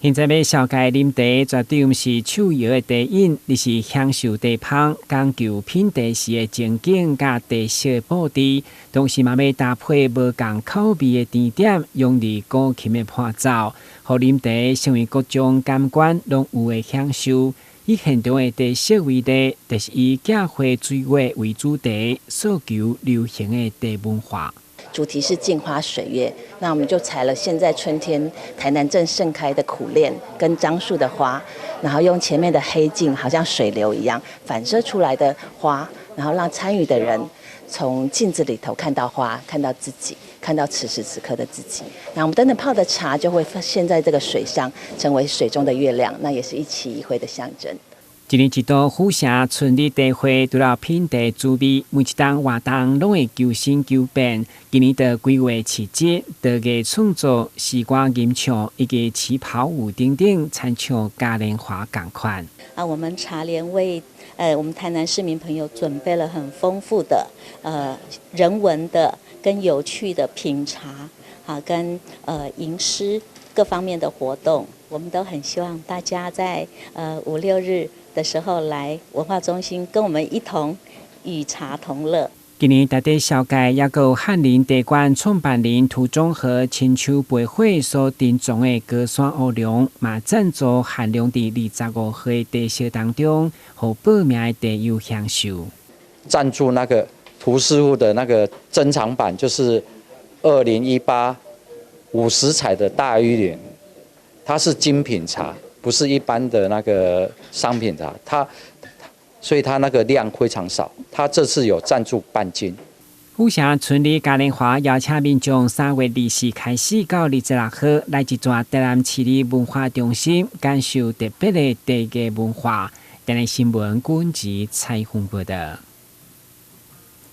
现在要小解啉茶，绝对毋是手摇的茶饮，而是享受茶芳，讲究品茶时的情景，甲茶色的布置，同时嘛要搭配无共口味的甜点，用力古琴的伴奏，互啉茶成为各种感官拢有的享受。以现场的茶色为例，就是以假花水月为主题，诉求流行的茶文化。主题是镜花水月，那我们就采了现在春天台南正盛开的苦楝跟樟树的花，然后用前面的黑镜，好像水流一样反射出来的花，然后让参与的人从镜子里头看到花，看到自己，看到此时此刻的自己。那我们等等泡的茶就会现在这个水上，成为水中的月亮，那也是一期一会的象征。一年一度虎城春日茶会，除了品茶滋味，每一档活动拢会求新求变。今年的规划市集、茶艺创作、诗歌吟唱以及旗袍舞等等，参像嘉年华同款。我们茶联为我们台南市民朋友准备了很丰富的人文的跟有趣的品茶跟吟诗各方面的活动，我们都很希望大家在5、6日的时候来文化中心，跟我们一同与茶同乐。今年台地小界也有翰林茶馆创办人涂中和亲手培会所珍藏的高山乌龙，嘛赞助限量伫25盒的茶色当中，互报名的茶友享受。赞助那个涂师傅的那个珍藏版，就是2018 50彩的大玉莲，它是精品茶，不是一般的那个商品茶，所以它那个量非常少。它这次有赞助半斤。虎城春日嘉年华邀请民众3月24开始到26号来一座台南市立文化中心，感受特别的茶艺文化。台南新闻管制采访报道。